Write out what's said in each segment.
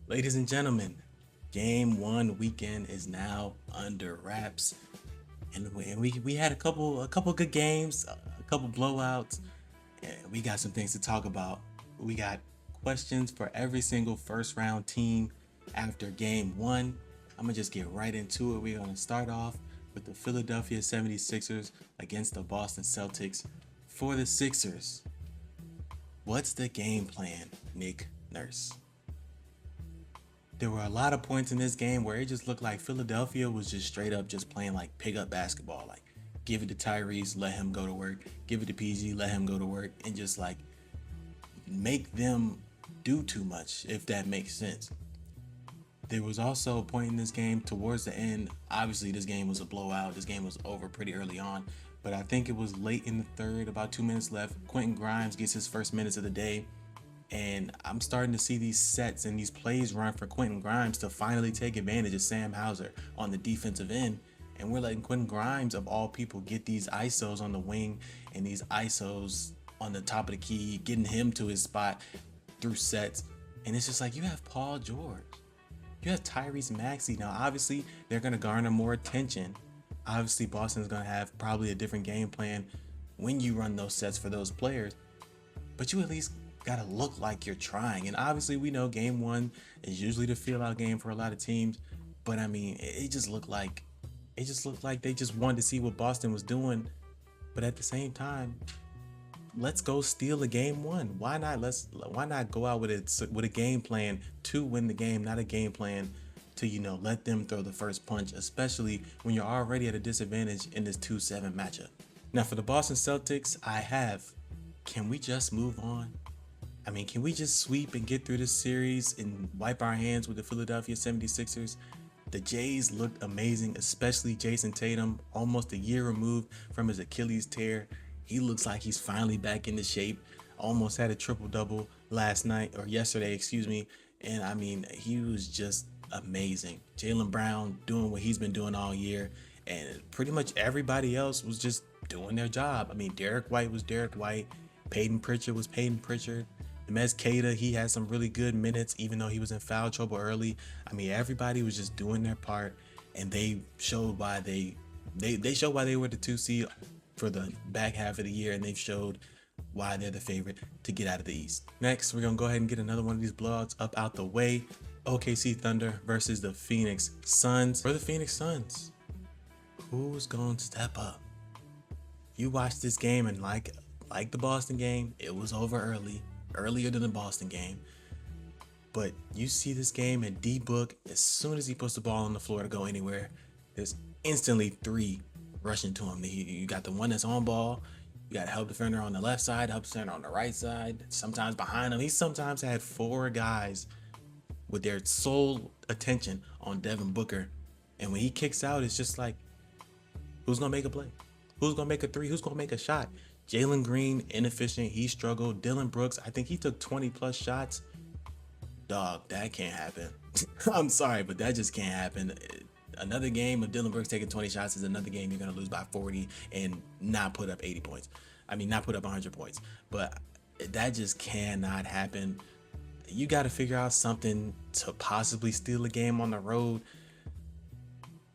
Ladies and gentlemen, game one weekend is now under wraps, and we had a couple good games, a couple blowouts, and we got some things to talk about. We got questions for every single first round team after game one. I'm gonna just get right into it. We're gonna start off with the Philadelphia 76ers against the Boston Celtics. For the Sixers, what's the game plan, Nick Nurse? There were a lot of points in this game where it just looked like Philadelphia was just straight up just playing like pick up basketball. Like give it to Tyrese, let him go to work. Give it to PG, let him go to work, and just like make them do too much, if that makes sense. There was also a point in this game towards the end. Obviously, this game was a blowout. This game was over pretty early on, but I think it was late in the third, about 2 minutes left. Quentin Grimes gets his first minutes of the day, and I'm starting to see these sets and these plays run for Quentin Grimes to finally take advantage of Sam Hauser on the defensive end. And we're letting Quentin Grimes, of all people, get these ISOs on the wing and these ISOs on the top of the key, getting him to his spot through sets. And it's just like, you have Paul George. You have Tyrese Maxey. Now, obviously, they're going to garner more attention. Obviously, Boston's going to have probably a different game plan when you run those sets for those players. But you at least gotta look like you're trying. And obviously, we know game one is usually the feel out game for a lot of teams. But I mean, it just looked like they just wanted to see what Boston was doing. But at the same time, let's go steal a game one. Why not go out with a game plan to win the game, not a game plan to let them throw the first punch, especially when you're already at a disadvantage in this 2-7 matchup. Now for the Boston Celtics, I have, can we just move on? I mean, can we just sweep and get through this series and wipe our hands with the Philadelphia 76ers? The Jays looked amazing, especially Jason Tatum, almost a year removed from his Achilles tear. He looks like he's finally back into shape. Almost had a triple double last night, or yesterday, excuse me. And I mean, he was just amazing. Jaylen Brown doing what he's been doing all year. And pretty much everybody else was just doing their job. I mean, Derek White was Derek White. Peyton Pritchard was Peyton Pritchard. Mez Queta, he had some really good minutes, even though he was in foul trouble early. I mean, everybody was just doing their part, and they showed why they showed why they were the 2 seed for the back half of the year, and they've showed why they're the favorite to get out of the East. Next, we're gonna go ahead and get another one of these blowouts up out the way. OKC Thunder versus the Phoenix Suns. For the Phoenix Suns, who's going to step up? You watched this game, and like the Boston game, it was over earlier than the Boston game. But you see this game, and D-Book, as soon as he puts the ball on the floor to go anywhere, there's instantly three rushing to him. You got the one that's on ball, you got a help defender on the left side, help defender on the right side, sometimes behind him. He sometimes had four guys with their sole attention on Devin Booker. And when he kicks out, it's just like, who's going to make a play? Who's going to make a three? Who's going to make a shot? Jalen Green, inefficient. He struggled. Dylan Brooks, I think he took 20 plus shots. Dog, that can't happen. I'm sorry, but that just can't happen. Another game of Dylan Brooks taking 20 shots is another game you're going to lose by 40 and not put up 80 points. I mean, not put up 100 points. But that just cannot happen. You got to figure out something to possibly steal a game on the road.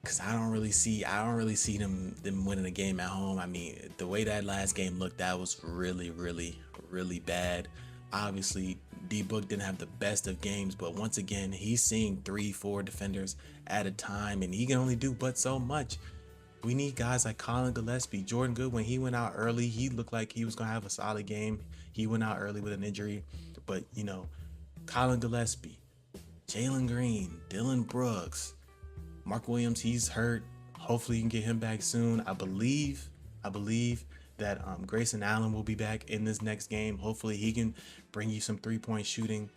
Cause I don't really see them winning a game at home. I mean, the way that last game looked, that was really bad. Obviously, D-Book didn't have the best of games, but once again, he's seeing 3-4 defenders at a time, and he can only do but so much. We need guys like Colin Gillespie, Jordan Good. When he went out early, he looked like he was gonna have a solid game. He went out early with an injury, but Colin Gillespie, Jalen Green, Dylan Brooks. Mark Williams, he's hurt. Hopefully you can get him back soon. I believe that Grayson Allen will be back in this next game. Hopefully he can bring you some 3-point shooting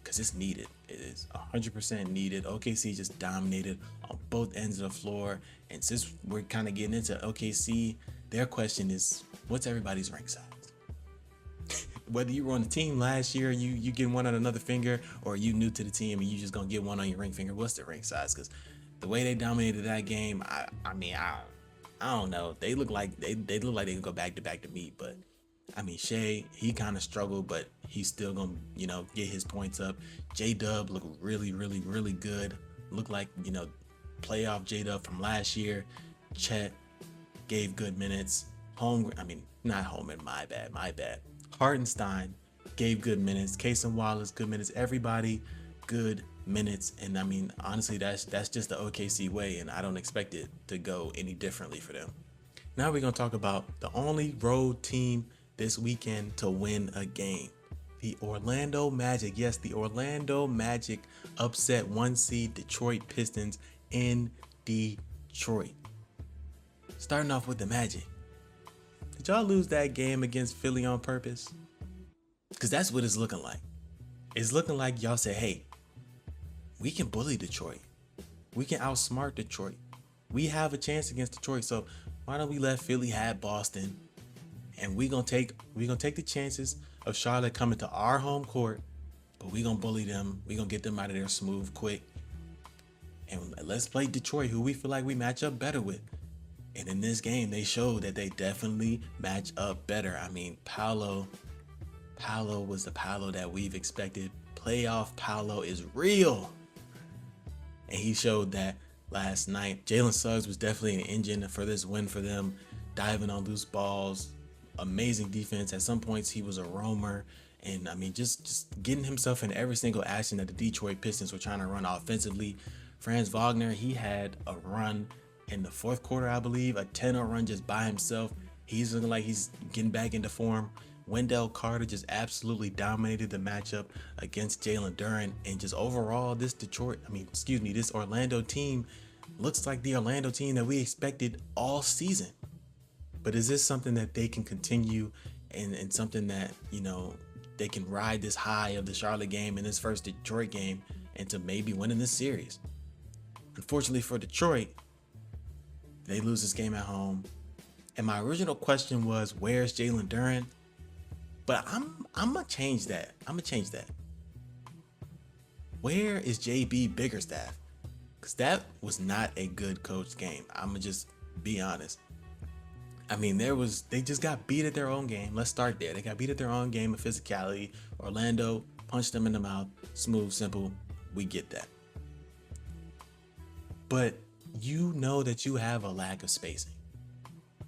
because it's needed. It is 100% needed. OKC just dominated on both ends of the floor. And since we're kind of getting into OKC, their question is, what's everybody's rank size? Whether you were on the team last year, you getting one on another finger, or you new to the team and you just gonna get one on your ring finger, what's the rank size? Because the way they dominated that game, I don't know. They look like they could go back to back to meet, but I mean, Shea, he kind of struggled, but he's still gonna, get his points up. J-Dub looked really, really, really good. Looked like, playoff J-Dub from last year. Chet gave good minutes. Not Holmgren, my bad. Hartenstein gave good minutes. Casey Wallace, good minutes. Everybody, good minutes. And I mean, honestly, that's just the OKC way, and I don't expect it to go any differently for them. Now we're gonna talk about the only road team this weekend to win a game. The Orlando Magic. Yes, the Orlando Magic upset 1 seed Detroit Pistons in Detroit. Starting off with the Magic. Did y'all lose that game against Philly on purpose? Because that's what it's looking like. It's looking like y'all said, hey, we can bully Detroit. We can outsmart Detroit. We have a chance against Detroit, so why don't we let Philly have Boston? And we're gonna take the chances of Charlotte coming to our home court, but we're gonna bully them. We're gonna get them out of there smooth, quick. And let's play Detroit, who we feel like we match up better with. And in this game, they showed that they definitely match up better. I mean, Paolo was the Paolo that we've expected. Playoff Paolo is real. And he showed that last night. Jalen Suggs was definitely an engine for this win for them, diving on loose balls, amazing defense. At some points, he was a roamer. And I mean, just getting himself in every single action that the Detroit Pistons were trying to run offensively. Franz Wagner, he had a run in the fourth quarter, I believe, a 10-0 run just by himself. He's looking like he's getting back into form. Wendell Carter just absolutely dominated the matchup against Jalen Duren. And just overall, this Orlando team looks like the Orlando team that we expected all season. But is this something that they can continue and something that, they can ride this high of the Charlotte game and this first Detroit game into maybe winning this series? Unfortunately for Detroit, they lose this game at home. And my original question was, where's Jalen Duren? But I'm gonna change that. Where is JB Bickerstaff? Because that was not a good coach game. I'm gonna just be honest. I mean, they just got beat at their own game. Let's start there. They got beat at their own game of physicality. Orlando punched them in the mouth. Smooth, simple. We get that. But you know that you have a lack of spacing.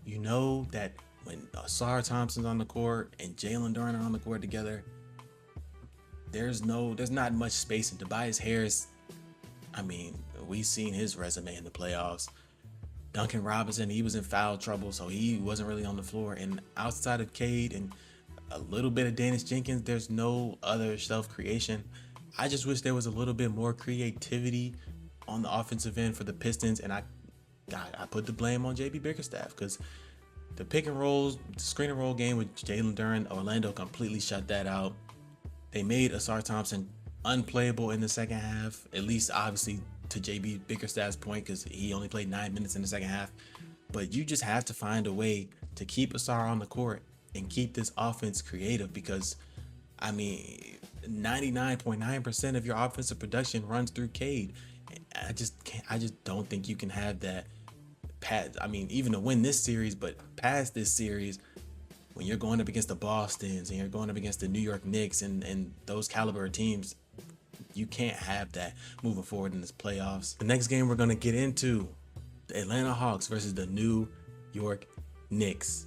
You know that when Ausar Thompson's on the court and Jalen Duren are on the court together, there's not much spacing. Tobias Harris, I mean, we've seen his resume in the playoffs. Duncan Robinson, he was in foul trouble, so he wasn't really on the floor. And outside of Cade and a little bit of Dennis Jenkins, there's no other self-creation. I just wish there was a little bit more creativity on the offensive end for the Pistons, and I put the blame on JB Bickerstaff because the pick and rolls, the screen and roll game with Jalen Duren, Orlando completely shut that out. They made Ausar Thompson unplayable in the second half, at least obviously to JB Bickerstaff's point, because he only played 9 minutes in the second half. But you just have to find a way to keep Ausar on the court and keep this offense creative, because I mean, 99.9% of your offensive production runs through Cade. I just don't think you can have that even to win this series, but past this series, when you're going up against the Bostons and you're going up against the New York Knicks and those caliber of teams, you can't have that moving forward in this playoffs. The next game we're going to get into, the Atlanta Hawks versus the New York Knicks.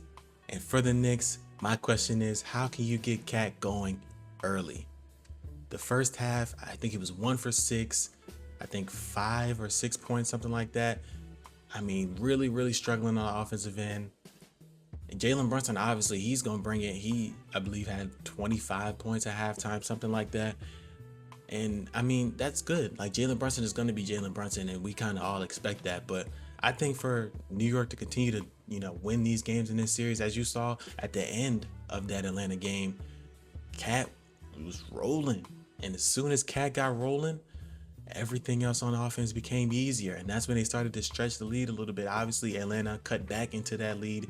And for the Knicks, my question is, how can you get Cat going early? The first half, I think it was 1 for 6. I think 5 or 6 points, something like that. I mean, really, really struggling on the offensive end. And Jalen Brunson, obviously, he's going to bring it. He, I believe, had 25 points at halftime, something like that. And, I mean, that's good. Like, Jalen Brunson is going to be Jalen Brunson, and we kind of all expect that. But I think for New York to continue to, win these games in this series, as you saw at the end of that Atlanta game, Cat was rolling. And as soon as Cat got rolling, everything else on offense became easier, and that's when they started to stretch the lead a little bit. Obviously, Atlanta cut back into that lead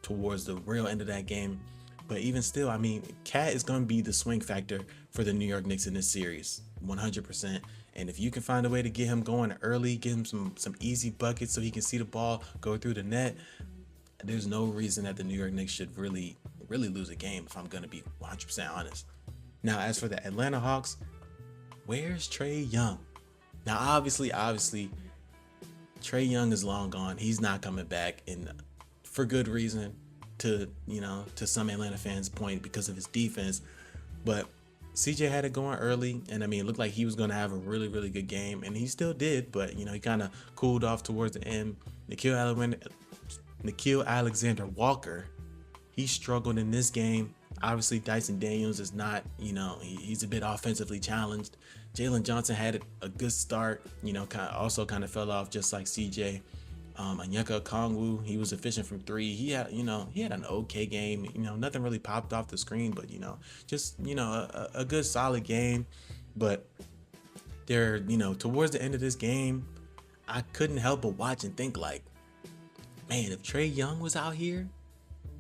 towards the real end of that game, but even still, I mean, Cat is going to be the swing factor for the New York Knicks in this series, 100%. And if you can find a way to get him going early, get him some easy buckets so he can see the ball go through the net, there's no reason that the New York Knicks should really really lose a game, if I'm going to be 100% honest. Now, as for the Atlanta Hawks, where's Trae Young? Now, obviously, Trae Young is long gone. He's not coming back, and for good reason, to some Atlanta fans' point, because of his defense. But CJ had it going early, and I mean, it looked like he was going to have a really, really good game, and he still did. But he kind of cooled off towards the end. Nickeil Alexander-Walker, he struggled in this game. Obviously, Dyson Daniels is not, he's a bit offensively challenged. Jalen Johnson had a good start, kind of fell off just like CJ. Onyeka Okongwu, he was efficient from three. He had an okay game. Nothing really popped off the screen, but just a good solid game. But there, towards the end of this game, I couldn't help but watch and think like, man, if Trae Young was out here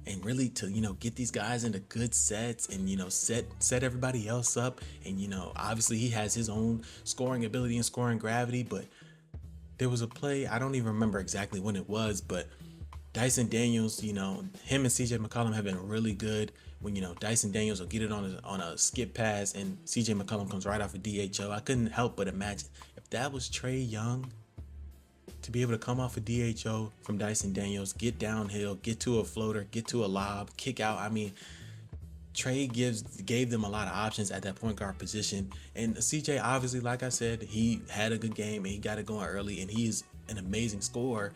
and really to get these guys into good sets and set everybody else up, and obviously he has his own scoring ability and scoring gravity, but there was a play, I don't even remember exactly when it was, but Dyson Daniels, him and CJ McCollum have been really good when Dyson Daniels will get it on a skip pass and CJ McCollum comes right off a DHO. I couldn't help but imagine if that was Trae Young, to be able to come off a DHO from Dyson Daniels, get downhill, get to a floater, get to a lob, kick out. I mean, Trae gave them a lot of options at that point guard position. And CJ, obviously, like I said, he had a good game and he got it going early, and he's an amazing scorer.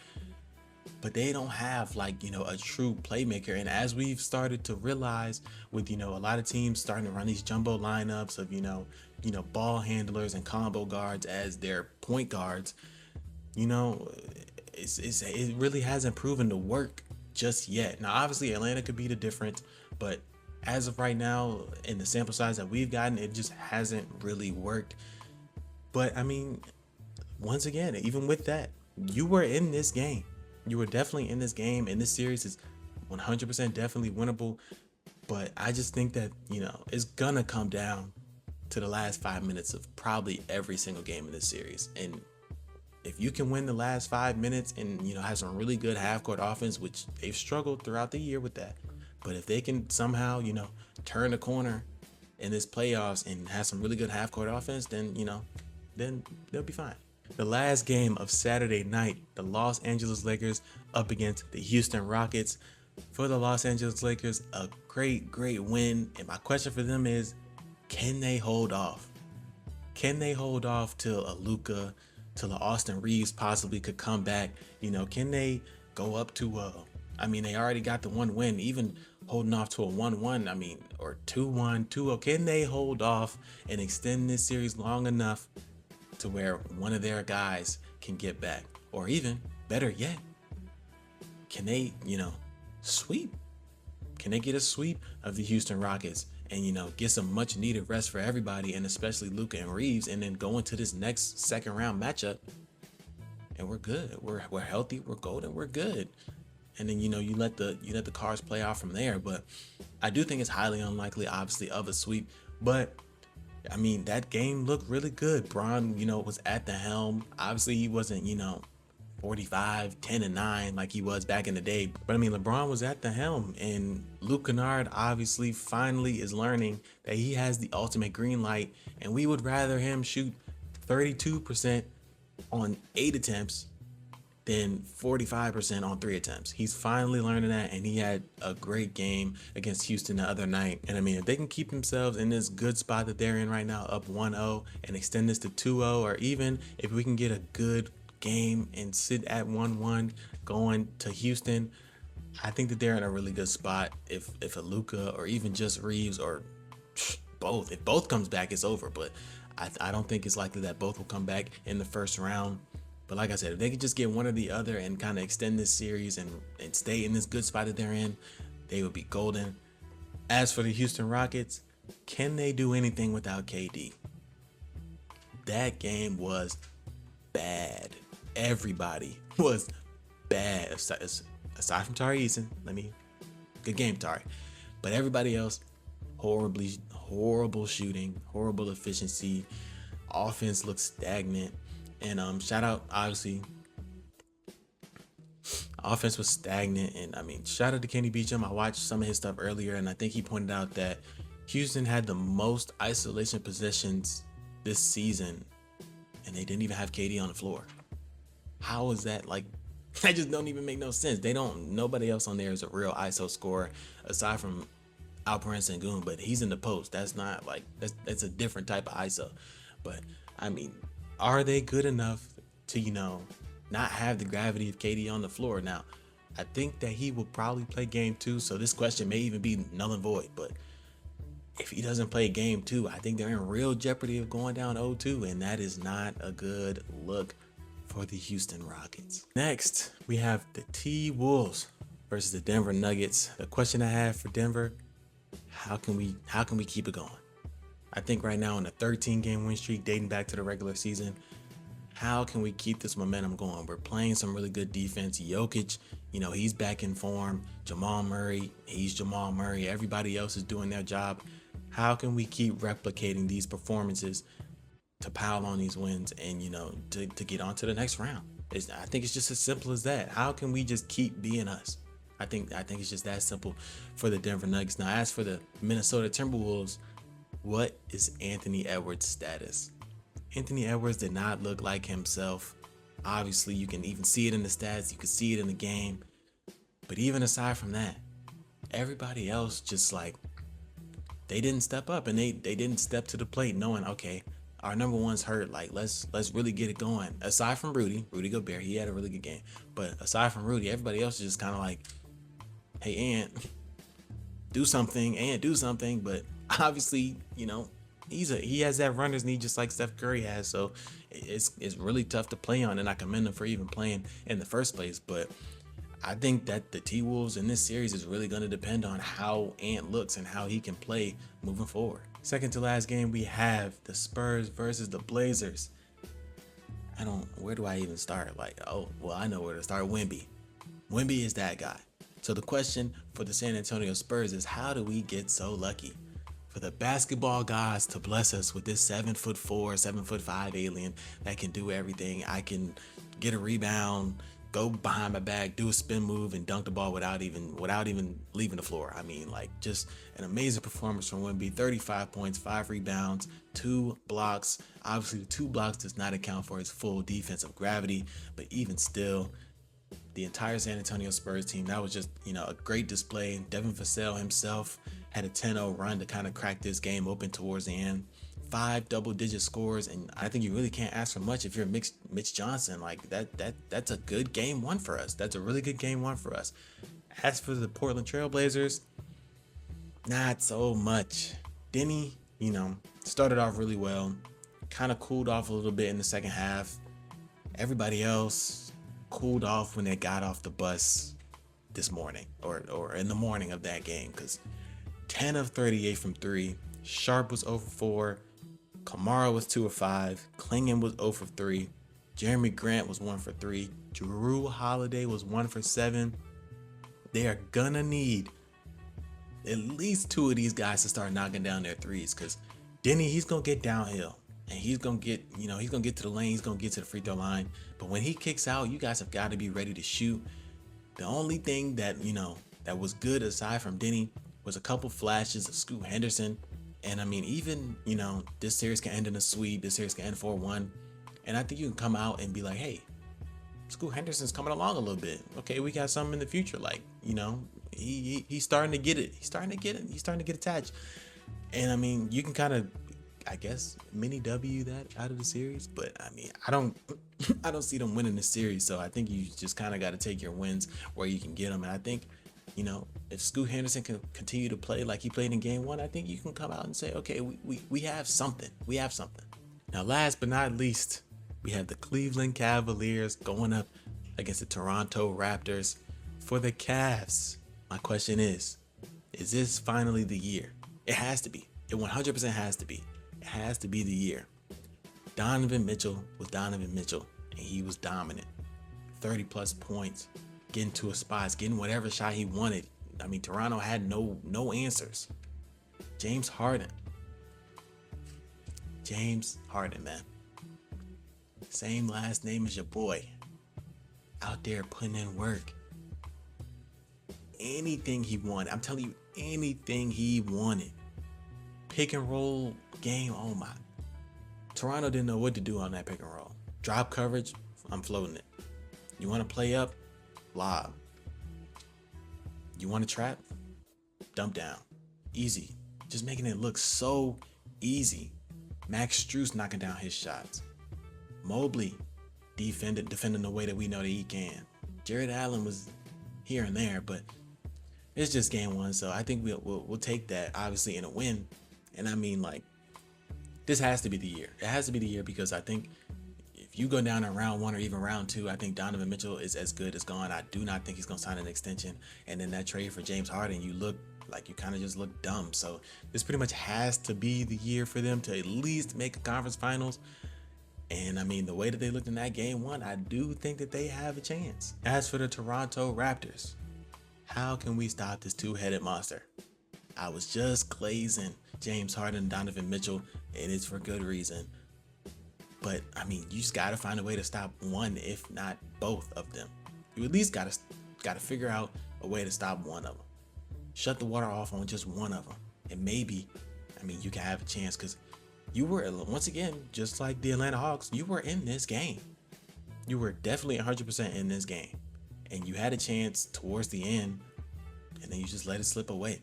But they don't have a true playmaker. And as we've started to realize with, a lot of teams starting to run these jumbo lineups of, ball handlers and combo guards as their point guards, it really hasn't proven to work just yet. Now, obviously, Atlanta could be the difference, but as of right now, in the sample size that we've gotten, it just hasn't really worked. But I mean, once again, even with that, you were in this game. You were definitely in this game, and this series is 100% definitely winnable. But I just think that, it's gonna come down to the last 5 minutes of probably every single game in this series. And if you can win the last 5 minutes and, have some really good half-court offense, which they've struggled throughout the year with that. But if they can somehow, turn the corner in this playoffs and have some really good half-court offense, then, then they'll be fine. The last game of Saturday night, the Los Angeles Lakers up against the Houston Rockets. For the Los Angeles Lakers, a great, great win. And my question for them is, can they hold off? Can they hold off till a Luka, till a Austin Reeves possibly could come back? Can they go up to they already got the one win, even holding off to a 1-1, or 2-1, 2-0. Can they hold off and extend this series long enough to where one of their guys can get back? Or even better yet, can they, sweep? Can they get a sweep of the Houston Rockets and, get some much needed rest for everybody, and especially Luka and Reeves, and then go into this next second round matchup and we're good. We're healthy, we're golden, we're good. And then, you let the cards play out from there. But I do think it's highly unlikely, obviously, of a sweep. But that game looked really good. Bron, was at the helm. Obviously, he wasn't, 45, 10 and 9 like he was back in the day. But LeBron was at the helm, and Luke Kennard obviously finally is learning that he has the ultimate green light, and we would rather him shoot 32% on 8 attempts than 45% on 3 attempts. He's finally learning that, and he had a great game against Houston the other night. And if they can keep themselves in this good spot that they're in right now, up 1-0, and extend this to 2-0, or even if we can get a good game and sit at 1-1 going to Houston, I think that they're in a really good spot. If a Luka or even just Reeves or both, if both comes back, it's over. But I don't think it's likely that both will come back in the first round. But like I said, if they could just get one or the other and kind of extend this series and stay in this good spot that they're in, they would be golden. As for the Houston Rockets, can they do anything without KD? That game was bad. Everybody was bad. Aside from Tari Eason, good game, Tari. But everybody else, horrible shooting, horrible efficiency. Offense looks stagnant. And shout out, obviously, Offense was stagnant, and I mean, shout out to Kenny Beecham. I watched some of his stuff earlier, and I think he pointed out that Houston had the most isolation possessions this season, and they didn't even have KD on the floor. How is that? Like, that just don't even make no sense. Nobody else on there is a real ISO scorer aside from Alperen Sengun, but he's in the post. That's not like, that's a different type of ISO. But I mean, are they good enough to, not have the gravity of KD on the floor? Now, I think that he will probably play game 2, so this question may even be null and void. But if he doesn't play game 2, I think they're in real jeopardy of going down 0-2, and that is not a good look for the Houston Rockets. Next, we have the T-Wolves versus the Denver Nuggets. The question I have for Denver, how can we keep it going? I think right now in a 13-game win streak dating back to the regular season, how can we keep this momentum going? We're playing some really good defense. Jokic, he's back in form. Jamal Murray, he's Jamal Murray. Everybody else is doing their job. How can we keep replicating these performances to pile on these wins and, to get on to the next round? I think it's just as simple as that. How can we just keep being us? I think it's just that simple for the Denver Nuggets. Now, as for the Minnesota Timberwolves, what is Anthony Edwards' status? Anthony Edwards did not look like himself. Obviously, you can even see it in the stats. You can see it in the game. But even aside from that, everybody else just they didn't step up, and they didn't step to the plate knowing, okay, our number one's hurt. Like, let's really get it going. Aside from Rudy Gobert, he had a really good game. But aside from Rudy, everybody else is just kind of like, hey, Ant, do something. But obviously, he has that runner's knee just like Steph Curry has. So it's really tough to play on, and I commend him for even playing in the first place. But I think that the T-Wolves in this series is really going to depend on how Ant looks and how he can play moving forward. Second to last game, we have the Spurs versus the Blazers. Where do I even start? I know where to start. Wemby is that guy. So the question for the San Antonio Spurs is, how do we get so lucky for the basketball gods to bless us with this 7'4", 7'5" alien that can do everything? I can get a rebound, go behind my back, do a spin move, and dunk the ball without even leaving the floor. I mean, just an amazing performance from Wemby. 35 points, 5 rebounds, 2 blocks. Obviously, the 2 blocks does not account for his full defensive gravity, but even still, the entire San Antonio Spurs team, that was just, a great display. Devin Vassell himself had a 10-0 run to kind of crack this game open towards the end. 5 double-digit scores, and I think you really can't ask for much if you're Mitch Johnson. That's a good game 1 for us. That's a really good game 1 for us. As for the Portland Trailblazers, not so much. Denny, started off really well, kind of cooled off a little bit in the second half. Everybody else cooled off when they got off the bus this morning or in the morning of that game, because 10 of 38 from 3. Sharp was 0 for 4. Kamara was 2 of 5. Klingon was 0 for 3. Jeremy Grant was 1 for 3. Jrue Holiday was 1 for 7. They are gonna need at least 2 of these guys to start knocking down their threes, because Denny, he's gonna get downhill and he's gonna get to the lane, he's gonna get to the free throw line. But when he kicks out, you guys have got to be ready to shoot. The only thing that that was good aside from Denny was a couple flashes of Scoot Henderson. And I mean, even, this series can end in a sweep. This series can end 4-1. And I think you can come out and be like, hey, Scoot Henderson's coming along a little bit. Okay, we got something in the future. He's starting to get it. He's starting to get attached. And I mean, you can kind of, I guess, mini W that out of the series. But I mean, I don't see them winning the series. So I think you just kind of got to take your wins where you can get them. And I think, if Scoot Henderson can continue to play like he played in game 1, I think you can come out and say, okay, we have something. We have something. Now, last but not least, we have the Cleveland Cavaliers going up against the Toronto Raptors. For the Cavs, my question is this finally the year? It has to be. It 100% has to be. It has to be the year. Donovan Mitchell was Donovan Mitchell, and he was dominant. 30-plus points. Getting to his spots, getting whatever shot he wanted. I mean, Toronto had no answers. James Harden, man. Same last name as your boy. Out there putting in work. anything he wanted. I'm telling you, anything he wanted. Pick and roll game. Oh my. Toronto didn't know what to do on that pick and roll. Drop coverage, I'm floating it. You want to play up? Lob. You want to trap? Dump down. Easy. Just making it look so easy. Max Strus knocking down his shots. Mobley defending the way that we know that he can. Jared Allen was here and there, but it's just game one, so I think we'll take that obviously in a win. And I mean, like, this has to be the year. It has to be the year because I think if you go down in round one or even round two, I think Donovan Mitchell is as good as gone. I do not think he's gonna sign an extension. And then that trade for James Harden, you look like you kind of just look dumb. So this pretty much has to be the year for them to at least make a conference finals. And I mean, the way that they looked in that game one, I do think that they have a chance. As for the Toronto Raptors, how can we stop this two-headed monster? I was just glazing James Harden and Donovan Mitchell, and it's for good reason. But I mean, you just gotta find a way to stop one, if not both of them. You at least gotta figure out a way to stop one of them. Shut the water off on just one of them, and maybe, I mean, you can have a chance because you were, once again, just like the Atlanta Hawks, you were in this game. You were definitely 100% in this game, and you had a chance towards the end, and then you just let it slip away.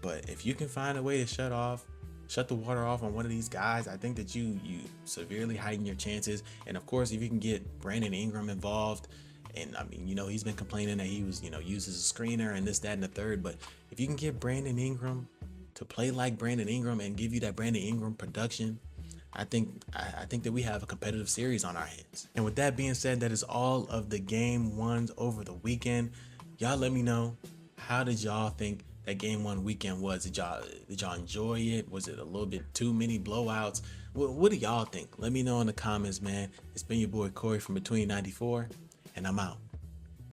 But if you can find a way to shut the water off on one of these guys, I think that you severely heighten your chances. And of course, if you can get Brandon Ingram involved, and I mean, he's been complaining that he was, used as a screener and this, that, and the third. But if you can get Brandon Ingram to play like Brandon Ingram and give you that Brandon Ingram production, I think that we have a competitive series on our hands. And with that being said, that is all of the game ones over the weekend. Y'all let me know, how did y'all think that game one weekend was? Did y'all enjoy it? Was it a little bit too many blowouts? What do y'all think? Let me know in the comments, man. It's been your boy Corey from Between 94, and I'm out.